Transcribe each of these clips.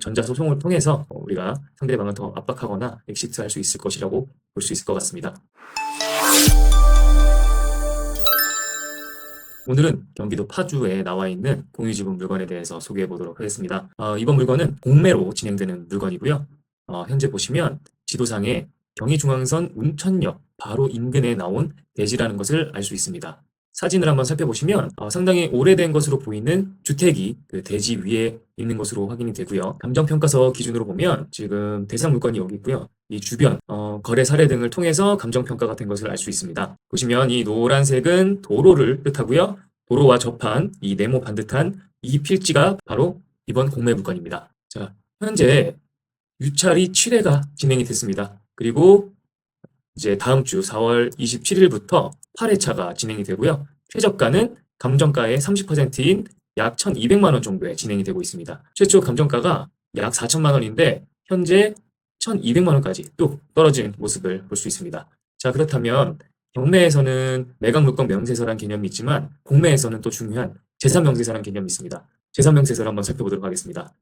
전자소송을 통해서 우리가 상대방을 더 압박하거나 엑시트할 수 있을 것이라고 볼 수 있을 것 같습니다. 오늘은 경기도 파주에 나와 있는 공유지분 물건에 대해서 소개해 보도록 하겠습니다. 이번 물건은 공매로 진행되는 물건이고요. 현재 보시면 지도상에 경의중앙선 운천역 바로 인근에 나온 대지라는 것을 알 수 있습니다. 사진을 한번 살펴보시면 상당히 오래된 것으로 보이는 주택이 그 대지 위에 있는 것으로 확인이 되고요. 감정평가서 기준으로 보면 지금 대상 물건이 여기 있고요. 이 주변 거래 사례 등을 통해서 감정평가가 된 것을 알 수 있습니다. 보시면 이 노란색은 도로를 뜻하고요. 도로와 접한 이 네모 반듯한 이 필지가 바로 이번 공매 물건입니다. 자, 현재 유찰이 7회가 진행이 됐습니다. 그리고 이제 다음 주 4월 27일부터 8회차가 진행이 되고요. 최저가는 감정가의 30%인 약 1,200만 원 정도에 진행이 되고 있습니다. 최초 감정가가 약 4천만 원인데 현재 1,200만 원까지 뚝 떨어진 모습을 볼 수 있습니다. 자, 그렇다면 경매에서는 매각 물건 명세서란 개념이 있지만 공매에서는 또 중요한 재산명세서란 개념이 있습니다. 재산명세서를 한번 살펴보도록 하겠습니다.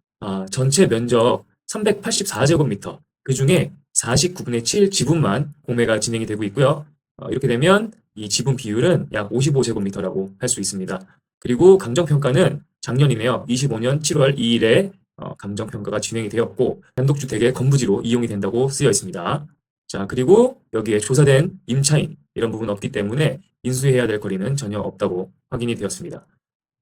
전체 면적 384제곱미터, 그 중에 49분의 7 지분만 공매가 진행이 되고 있고요. 이렇게 되면 이 지분 비율은 약 55제곱미터라고 할 수 있습니다. 그리고 감정평가는 작년이네요. 25년 7월 2일에 감정평가가 진행이 되었고 단독주택의 건부지로 이용이 된다고 쓰여 있습니다. 자, 그리고 여기에 조사된 임차인 이런 부분 없기 때문에 인수해야 될 거리는 전혀 없다고 확인이 되었습니다.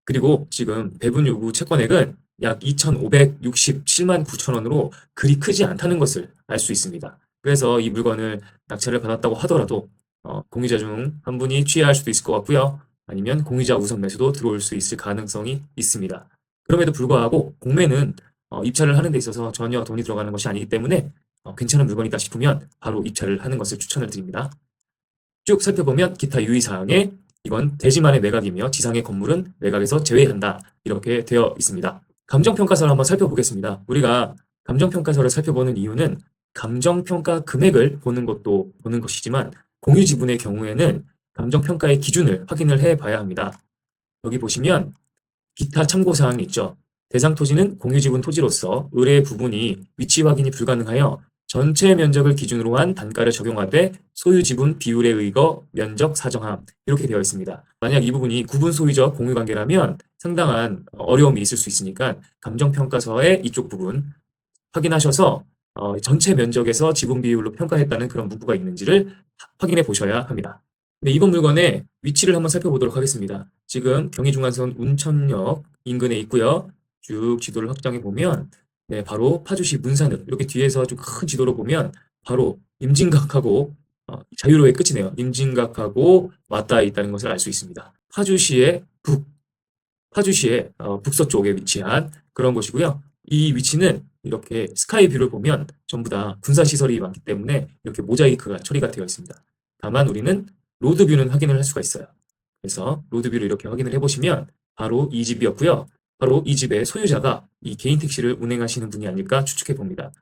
그리고 지금 배분 요구 채권액은 약 2,567만 9천 원으로 그리 크지 않다는 것을 알 수 있습니다. 그래서 이 물건을 낙찰을 받았다고 하더라도 공유자 중 한 분이 취하할 수도 있을 것 같고요. 아니면 공유자 우선 매수도 들어올 수 있을 가능성이 있습니다. 그럼에도 불구하고 공매는 입찰을 하는 데 있어서 전혀 돈이 들어가는 것이 아니기 때문에 괜찮은 물건이다 싶으면 바로 입찰을 하는 것을 추천을 드립니다. 쭉 살펴보면 기타 유의사항에 이건 대지만의 매각이며 지상의 건물은 매각에서 제외한다 이렇게 되어 있습니다. 감정평가서를 한번 살펴보겠습니다. 우리가 감정평가서를 살펴보는 이유는 감정평가 금액을 보는 것도 보는 것이지만 공유지분의 경우에는 감정평가의 기준을 확인을 해봐야 합니다. 여기 보시면 기타 참고사항이 있죠. 대상 토지는 공유지분 토지로서 의뢰 부분이 위치 확인이 불가능하여 전체 면적을 기준으로 한 단가를 적용하되 소유지분 비율에 의거 면적 사정함 이렇게 되어 있습니다. 만약 이 부분이 구분 소유적 공유관계라면 상당한 어려움이 있을 수 있으니까 감정평가서의 이쪽 부분 확인하셔서 전체 면적에서 지분 비율로 평가했다는 그런 문구가 있는지를 확인해 보셔야 합니다. 네, 이번 물건의 위치를 한번 살펴보도록 하겠습니다. 지금 경의중앙선 운천역 인근에 있고요. 쭉 지도를 확장해 보면 네, 바로 파주시 문산읍 이렇게 뒤에서 좀 큰 지도로 보면 바로 임진각하고 자유로의 끝이네요. 임진각하고 맞닿아 있다는 것을 알 수 있습니다. 파주시의 북서쪽에 위치한 그런 곳이고요. 이 위치는 이렇게 스카이뷰를 보면 전부 다 군사시설이 많기 때문에 이렇게 모자이크가 처리가 되어 있습니다. 다만 우리는 로드뷰는 확인을 할 수가 있어요. 그래서 로드뷰를 이렇게 확인을 해보시면 바로 이 집이었고요. 바로 이 집의 소유자가 이 개인 택시를 운행하시는 분이 아닐까 추측해 봅니다.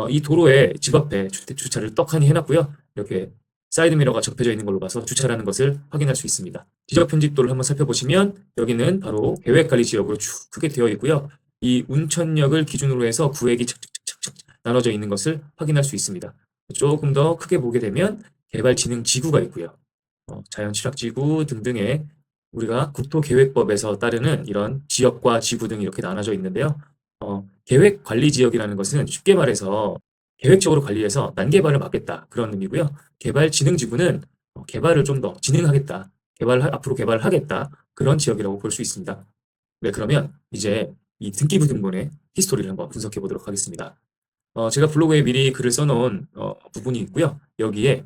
이 도로에 집 앞에 주차를 떡하니 해놨고요. 이렇게 사이드미러가 접혀져 있는 걸로 봐서 주차라는 것을 확인할 수 있습니다. 지적 편집도를 한번 살펴보시면 여기는 바로 계획관리지역으로 쭉 크게 되어 있고요. 이 운천역을 기준으로 해서 구획이 착착착착 나눠져 있는 것을 확인할 수 있습니다. 조금 더 크게 보게 되면 개발진흥지구가 있고요. 자연취락지구 등등의 우리가 국토계획법에서 따르는 이런 지역과 지구 등이 이렇게 나눠져 있는데요. 계획관리지역이라는 것은 쉽게 말해서 계획적으로 관리해서 난개발을 막겠다 그런 의미고요. 개발진흥지구는 개발을 좀 더 진행하겠다, 앞으로 개발을 하겠다 그런 지역이라고 볼 수 있습니다. 네, 그러면 이제 이 등기부 등본의 히스토리를 한번 분석해 보도록 하겠습니다. 제가 블로그에 미리 글을 써놓은 부분이 있고요. 여기에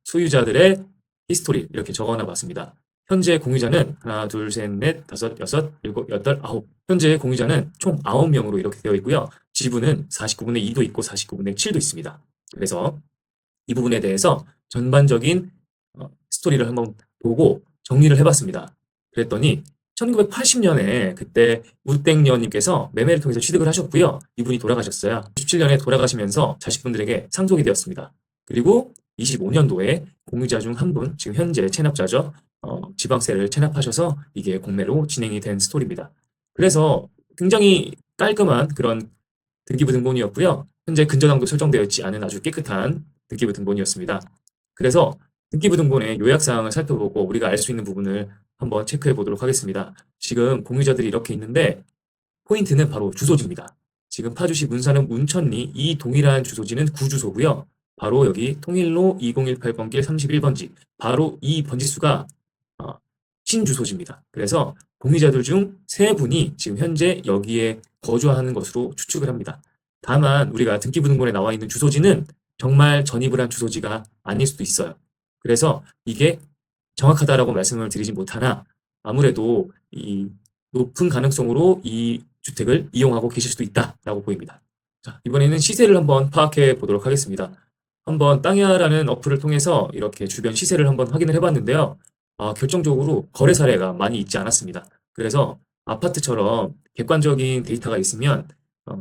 소유자들의 히스토리 이렇게 적어놔 봤습니다. 현재 공유자는 하나, 둘, 셋, 넷, 다섯, 여섯, 일곱, 여덟, 아홉. 현재 공유자는 총 9명으로 이렇게 되어 있고요. 지분은 49분의 2도 있고 49분의 7도 있습니다. 그래서 이 부분에 대해서 전반적인 스토리를 한번 보고 정리를 해봤습니다. 그랬더니 1980년에 그때 우땡녀님께서 매매를 통해서 취득을 하셨고요. 이분이 돌아가셨어요. 97년에 돌아가시면서 자식분들에게 상속이 되었습니다. 그리고 25년도에 공유자 중 한 분, 지금 현재 체납자죠. 지방세를 체납하셔서 이게 공매로 진행이 된 스토리입니다. 그래서 굉장히 깔끔한 그런 등기부 등본이었고요. 현재 근저당도 설정되어 있지 않은 아주 깨끗한 등기부 등본이었습니다. 그래서 등기부 등본의 요약사항을 살펴보고 우리가 알 수 있는 부분을 한번 체크해 보도록 하겠습니다. 지금 공유자들이 이렇게 있는데 포인트는 바로 주소지입니다. 지금 파주시 문산읍 운천리 이 동일한 주소지는 구주소고요. 바로 여기 통일로 2018번길 31번지 바로 이 번지수가 신주소지입니다. 그래서 공유자들 중 3분이 지금 현재 여기에 거주하는 것으로 추측을 합니다. 다만 우리가 등기부 등본에 나와 있는 주소지는 정말 전입을 한 주소지가 아닐 수도 있어요. 그래서 이게 정확하다라고 말씀을 드리지 못하나 아무래도 이 높은 가능성으로 이 주택을 이용하고 계실 수도 있다라고 보입니다. 자, 이번에는 시세를 한번 파악해 보도록 하겠습니다. 한번 땅야라는 어플을 통해서 이렇게 주변 시세를 한번 확인을 해봤는데요. 결정적으로 거래 사례가 많이 있지 않았습니다. 그래서 아파트처럼 객관적인 데이터가 있으면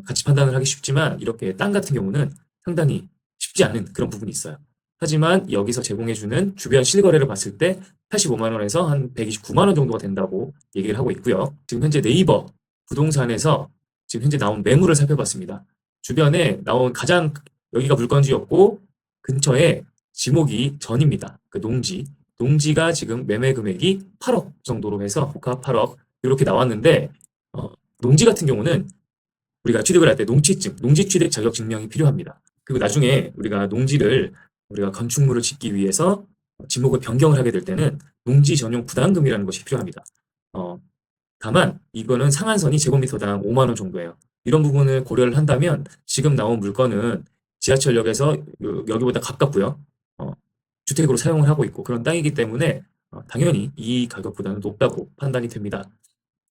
가치 판단을 하기 쉽지만 이렇게 땅 같은 경우는 상당히 쉽지 않은 그런 부분이 있어요. 하지만 여기서 제공해주는 주변 실거래를 봤을 때 85만 원에서 한 129만 원 정도가 된다고 얘기를 하고 있고요. 지금 현재 네이버 부동산에서 지금 현재 나온 매물을 살펴봤습니다. 주변에 나온 가장 여기가 물건지였고 근처에 지목이 전입니다. 그 농지가 지금 매매 금액이 8억 정도로 해서 호가 8억 이렇게 나왔는데 농지 같은 경우는 우리가 취득을 할 때 농지증, 농지 취득 자격 증명이 필요합니다. 그리고 나중에 우리가 우리가 건축물을 짓기 위해서 지목을 변경을 하게 될 때는 농지 전용 부담금이라는 것이 필요합니다. 다만 이거는 상한선이 제곱미터당 5만 원 정도예요. 이런 부분을 고려를 한다면 지금 나온 물건은 지하철역에서 여기보다 가깝고요. 주택으로 사용을 하고 있고 그런 땅이기 때문에 당연히 이 가격보다는 높다고 판단이 됩니다.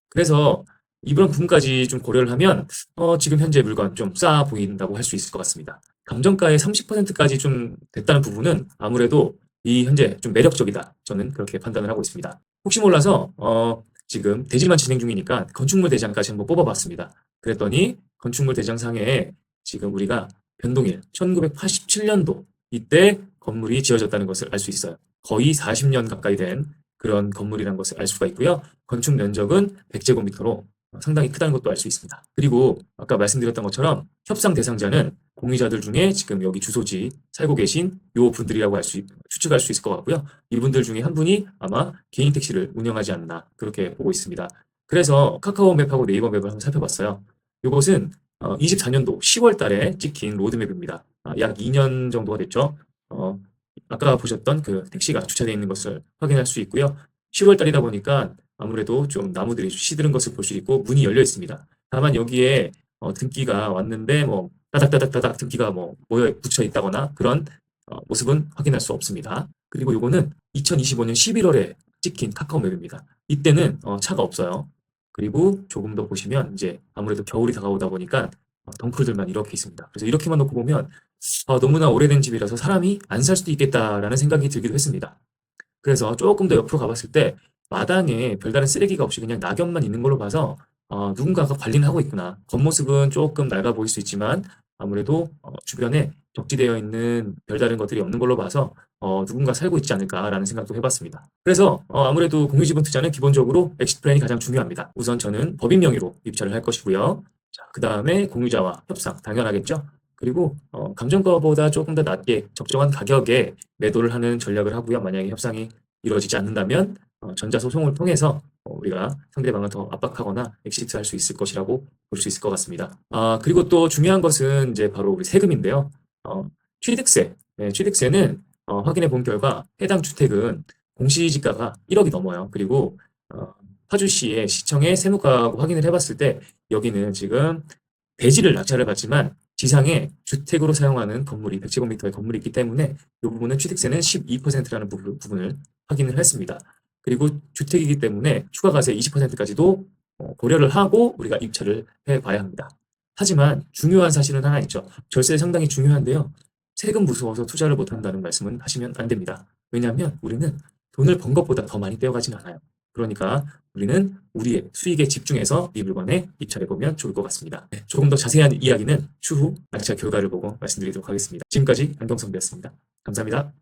그래서 이런 부분까지 좀 고려를 하면 지금 현재 물건 좀 싸 보인다고 할 수 있을 것 같습니다. 감정가의 30%까지 좀 됐다는 부분은 아무래도 이 현재 좀 매력적이다. 저는 그렇게 판단을 하고 있습니다. 혹시 몰라서 지금 대지만 진행 중이니까 건축물 대장까지 한번 뽑아봤습니다. 그랬더니 건축물 대장상에 지금 우리가 변동일 1987년도 이때 건물이 지어졌다는 것을 알 수 있어요. 거의 40년 가까이 된 그런 건물이라는 것을 알 수가 있고요. 건축 면적은 100제곱미터로 상당히 크다는 것도 알 수 있습니다. 그리고 아까 말씀드렸던 것처럼 협상 대상자는 공유자들 중에 지금 여기 주소지 살고 계신 요 분들이라고 추측할 수 있을 것 같고요. 이분들 중에 한 분이 아마 개인 택시를 운영하지 않나 그렇게 보고 있습니다. 그래서 카카오맵하고 네이버 맵을 한번 살펴봤어요. 이것은 24년도 10월 달에 찍힌 로드맵입니다. 약 2년 정도가 됐죠. 아까 보셨던 그 택시가 주차되어 있는 것을 확인할 수 있고요. 10월 달이다 보니까 아무래도 좀 나무들이 시드른 것을 볼 수 있고 문이 열려 있습니다. 다만 여기에 등기가 왔는데 뭐 따닥따닥따닥 등기가 뭐 모여 붙여 있다거나 그런 모습은 확인할 수 없습니다. 그리고 요거는 2025년 11월에 찍힌 카카오맵입니다. 이때는 차가 없어요. 그리고 조금 더 보시면 이제 아무래도 겨울이 다가오다 보니까 덩쿨들만 이렇게 있습니다. 그래서 이렇게만 놓고 보면 너무나 오래된 집이라서 사람이 안 살 수도 있겠다라는 생각이 들기도 했습니다. 그래서 조금 더 옆으로 가봤을 때 마당에 별다른 쓰레기가 없이 그냥 낙엽만 있는 걸로 봐서 누군가가 관리는 하고 있구나. 겉모습은 조금 낡아 보일 수 있지만 아무래도 주변에 적지되어 있는 별다른 것들이 없는 걸로 봐서 누군가 살고 있지 않을까라는 생각도 해봤습니다. 그래서 아무래도 공유지분 투자는 기본적으로 엑시트 플랜이 가장 중요합니다. 우선 저는 법인 명의로 입찰을 할 것이고요. 그 다음에 공유자와 협상 당연하겠죠. 그리고 감정가보다 조금 더 낮게 적정한 가격에 매도를 하는 전략을 하고요. 만약에 협상이 이루어지지 않는다면 전자소송을 통해서 우리가 상대방을 더 압박하거나 엑시트할 수 있을 것이라고 볼 수 있을 것 같습니다. 그리고 또 중요한 것은 이제 바로 우리 세금인데요. 취득세, 취득세는 확인해 본 결과 해당 주택은 공시지가가 1억이 넘어요. 그리고 파주시의 시청의 세무과하고 확인을 해봤을 때 여기는 지금 대지를 낙찰을 받지만 지상에 주택으로 사용하는 건물이 100제곱미터의 건물이 있기 때문에 이 부분은 취득세는 12%라는 부분을 확인을 했습니다. 그리고 주택이기 때문에 추가과세 20%까지도 고려를 하고 우리가 입찰을 해봐야 합니다. 하지만 중요한 사실은 하나 있죠. 절세 상당히 중요한데요. 세금 무서워서 투자를 못한다는 말씀은 하시면 안 됩니다. 왜냐하면 우리는 돈을 번 것보다 더 많이 떼어가진 않아요. 그러니까 우리는 우리의 수익에 집중해서 이 물건에 입찰해보면 좋을 것 같습니다. 조금 더 자세한 이야기는 추후 낙찰 결과를 보고 말씀드리도록 하겠습니다. 지금까지 안경선배였습니다. 감사합니다.